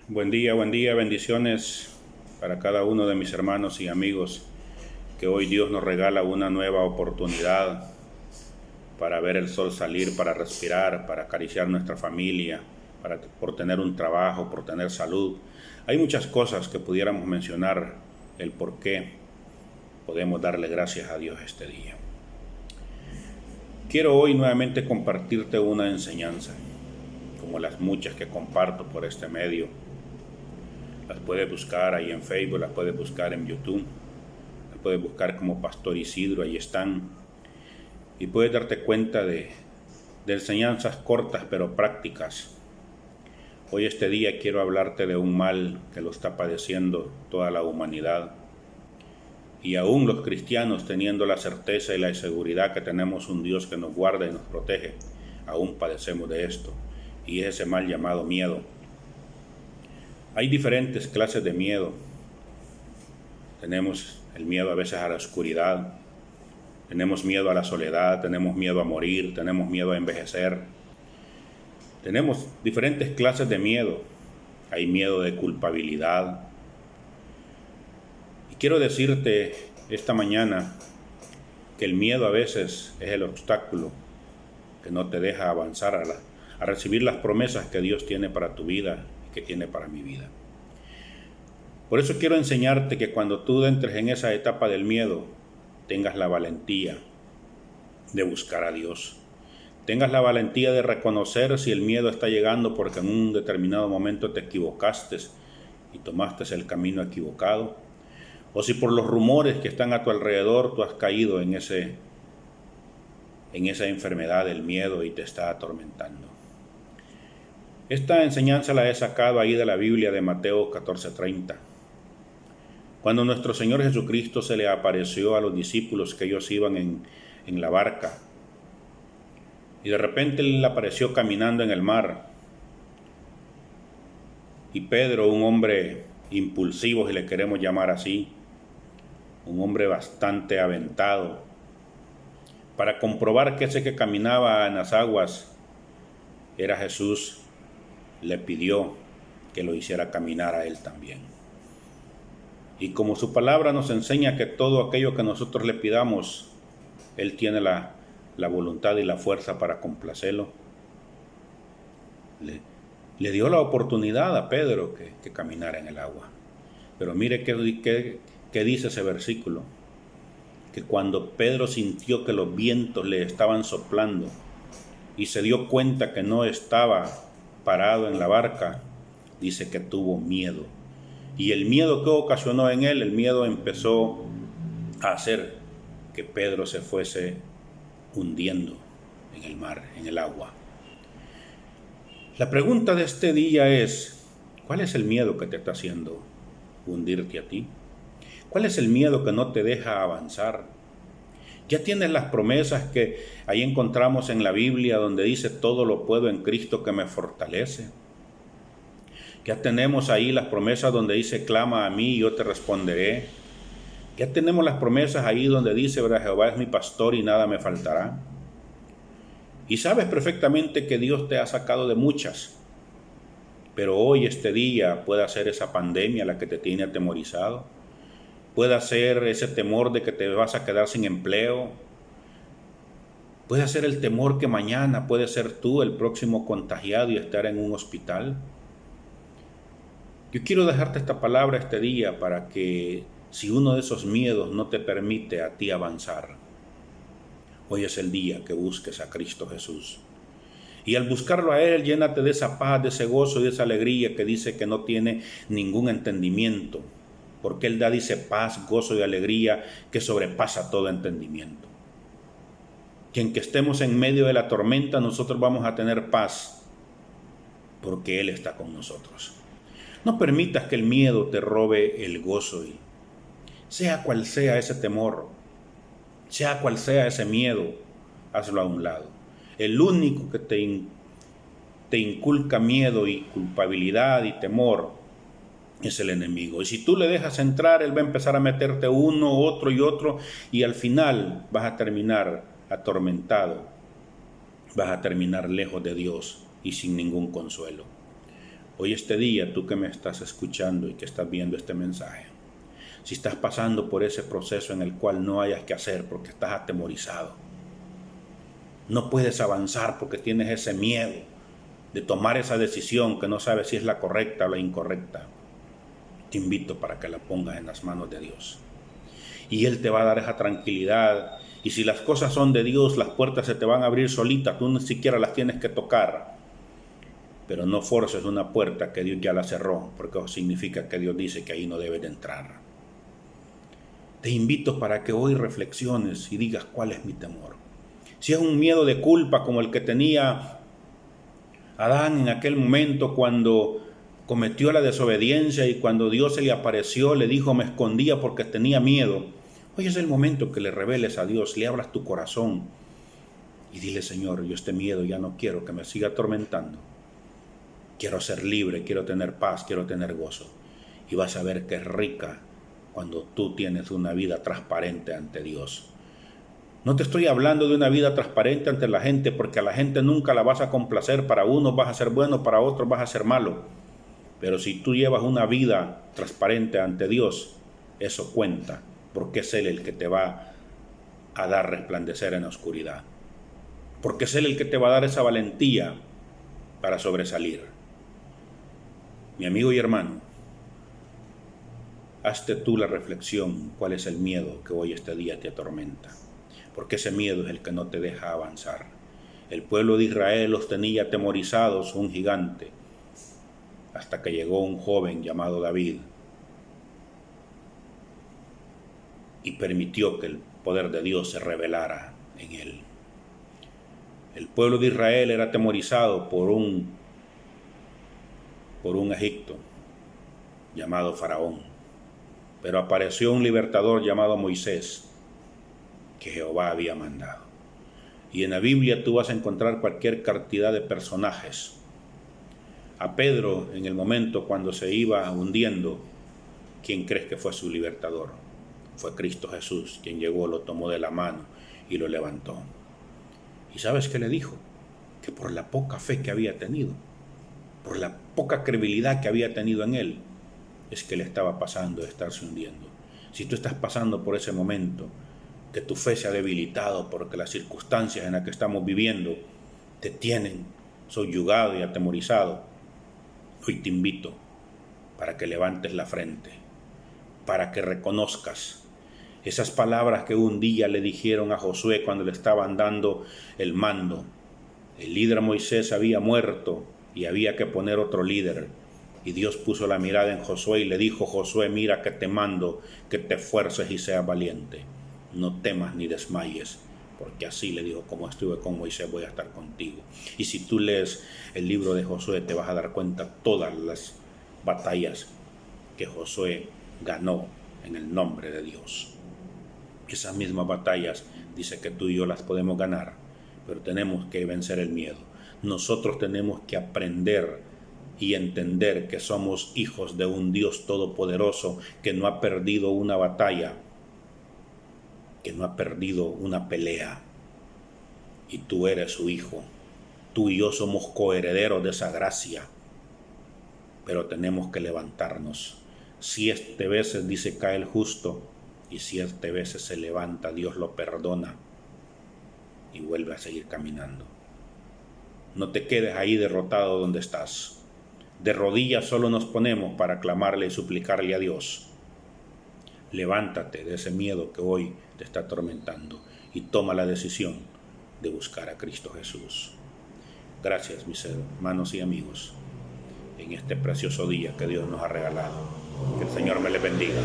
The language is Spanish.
Buen día, bendiciones para cada uno de mis hermanos y amigos, que hoy Dios nos regala una nueva oportunidad para ver el sol salir, para respirar, para acariciar nuestra familia, por tener un trabajo, por tener salud. Hay muchas cosas que pudiéramos mencionar el por qué podemos darle gracias a Dios este día. Quiero hoy nuevamente compartirte una enseñanza, como las muchas que comparto por este medio. Las puedes buscar ahí en Facebook, las puedes buscar en YouTube, las puedes buscar como Pastor Isidro, ahí están. Y puedes darte cuenta de enseñanzas cortas pero prácticas. Hoy este día quiero hablarte de un mal que lo está padeciendo toda la humanidad. Y aún los cristianos, teniendo la certeza y la seguridad que tenemos un Dios que nos guarda y nos protege, aún padecemos de esto. Y es ese mal llamado miedo. Hay diferentes clases de miedo. Tenemos el miedo a veces a la oscuridad, tenemos miedo a la soledad, tenemos miedo a morir, tenemos miedo a envejecer. Tenemos diferentes clases de miedo. Hay miedo de culpabilidad. Y quiero decirte esta mañana que el miedo a veces es el obstáculo que no te deja avanzar a recibir las promesas que Dios tiene para tu vida, que tiene para mi vida. Por eso quiero enseñarte que cuando tú entres en esa etapa del miedo, tengas la valentía de buscar a Dios. Tengas la valentía de reconocer si el miedo está llegando porque en un determinado momento te equivocaste y tomaste el camino equivocado, o si por los rumores que están a tu alrededor tú has caído en esa enfermedad del miedo y te está atormentando. Esta enseñanza la he sacado ahí de la Biblia de Mateo 14:30. Cuando nuestro Señor Jesucristo se le apareció a los discípulos que ellos iban en la barca, y de repente Él le apareció caminando en el mar, y Pedro, un hombre impulsivo, si le queremos llamar así, un hombre bastante aventado, para comprobar que ese que caminaba en las aguas era Jesús, le pidió que lo hiciera caminar a él también. Y como su palabra nos enseña que todo aquello que nosotros le pidamos, Él tiene la voluntad y la fuerza para complacerlo, le dio la oportunidad a Pedro que caminara en el agua. Pero mire qué dice ese versículo, que cuando Pedro sintió que los vientos le estaban soplando y se dio cuenta que no estaba parado en la barca, dice que tuvo miedo. Y el miedo que ocasionó en él, el miedo empezó a hacer que Pedro se fuese hundiendo en el mar, en el agua. La pregunta de este día es, ¿cuál es el miedo que te está haciendo hundirte a ti? ¿Cuál es el miedo que no te deja avanzar? Ya tienes las promesas que ahí encontramos en la Biblia donde dice todo lo puedo en Cristo que me fortalece. Ya tenemos ahí las promesas donde dice clama a mí y yo te responderé. Ya tenemos las promesas ahí donde dice, ¿verdad? Jehová es mi pastor y nada me faltará. Y sabes perfectamente que Dios te ha sacado de muchas. Pero hoy, este día, puede ser esa pandemia la que te tiene atemorizado. Puede ser ese temor de que te vas a quedar sin empleo. Puede ser el temor que mañana puede ser tú el próximo contagiado y estar en un hospital. Yo quiero dejarte esta palabra este día para que si uno de esos miedos no te permite a ti avanzar, hoy es el día que busques a Cristo Jesús. Y al buscarlo a Él, llénate de esa paz, de ese gozo y de esa alegría que dice que no tiene ningún entendimiento. Porque Él da, dice, paz, gozo y alegría que sobrepasa todo entendimiento. Que aunque estemos en medio de la tormenta, nosotros vamos a tener paz, porque Él está con nosotros. No permitas que el miedo te robe el gozo, y sea cual sea ese temor, sea cual sea ese miedo, hazlo a un lado. El único que te inculca miedo y culpabilidad y temor es el enemigo. Y si tú le dejas entrar, él va a empezar a meterte uno, otro, y al final vas a terminar atormentado, vas a terminar lejos de Dios y sin ningún consuelo. Hoy este día, tú que me estás escuchando y que estás viendo este mensaje, si estás pasando por ese proceso en el cual no hayas que hacer porque estás atemorizado, no puedes avanzar porque tienes ese miedo de tomar esa decisión que no sabes si es la correcta o la incorrecta, te invito para que la pongas en las manos de Dios. Y Él te va a dar esa tranquilidad. Y si las cosas son de Dios, las puertas se te van a abrir solitas, tú ni siquiera las tienes que tocar. Pero no forces una puerta que Dios ya la cerró, porque eso significa que Dios dice que ahí no debes de entrar. Te invito para que hoy reflexiones y digas cuál es mi temor. Si es un miedo de culpa como el que tenía Adán en aquel momento cuando cometió la desobediencia y cuando Dios se le apareció, le dijo, me escondía porque tenía miedo. Hoy es el momento que le reveles a Dios, le abras tu corazón y dile, Señor, yo este miedo ya no quiero que me siga atormentando. Quiero ser libre, quiero tener paz, quiero tener gozo. Y vas a ver que es rica cuando tú tienes una vida transparente ante Dios. No te estoy hablando de una vida transparente ante la gente, porque a la gente nunca la vas a complacer. Para unos vas a ser bueno, para otros vas a ser malo. Pero si tú llevas una vida transparente ante Dios, eso cuenta, porque es Él el que te va a dar resplandecer en la oscuridad. Porque es Él el que te va a dar esa valentía para sobresalir. Mi amigo y hermano, hazte tú la reflexión, cuál es el miedo que hoy este día te atormenta. Porque ese miedo es el que no te deja avanzar. El pueblo de Israel los tenía atemorizados, un gigante, hasta que llegó un joven llamado David y permitió que el poder de Dios se revelara en él. El pueblo de Israel era atemorizado por un Egipto llamado Faraón, pero apareció un libertador llamado Moisés, que Jehová había mandado. Y en la Biblia tú vas a encontrar cualquier cantidad de personajes. A Pedro, en el momento cuando se iba hundiendo, ¿quién crees que fue su libertador? Fue Cristo Jesús, quien llegó, lo tomó de la mano y lo levantó. ¿Y sabes qué le dijo? Que por la poca fe que había tenido, por la poca credibilidad que había tenido en él, es que le estaba pasando de estarse hundiendo. Si tú estás pasando por ese momento, que tu fe se ha debilitado porque las circunstancias en las que estamos viviendo te tienen subyugado y atemorizado, hoy te invito para que levantes la frente, para que reconozcas esas palabras que un día le dijeron a Josué cuando le estaban dando el mando. El líder Moisés había muerto y había que poner otro líder. Y Dios puso la mirada en Josué y le dijo, Josué, mira que te mando, que te esfuerces y seas valiente. No temas ni desmayes, porque así le dijo, como estuve con Moisés, voy a estar contigo. Y si tú lees el libro de Josué, te vas a dar cuenta todas las batallas que Josué ganó en el nombre de Dios. Esas mismas batallas dice que tú y yo las podemos ganar, pero tenemos que vencer el miedo. Nosotros tenemos que aprender y entender que somos hijos de un Dios todopoderoso que no ha perdido una batalla, que no ha perdido una pelea, y tú eres su hijo. Tú y yo somos coherederos de esa gracia, pero tenemos que levantarnos. 7 veces dice cae el justo, y 7 veces se levanta, Dios lo perdona y vuelve a seguir caminando. No te quedes ahí derrotado donde estás. De rodillas solo nos ponemos para clamarle y suplicarle a Dios. Levántate de ese miedo que hoy te está atormentando y toma la decisión de buscar a Cristo Jesús. Gracias, mis hermanos y amigos, en este precioso día que Dios nos ha regalado. Que el Señor me les bendiga.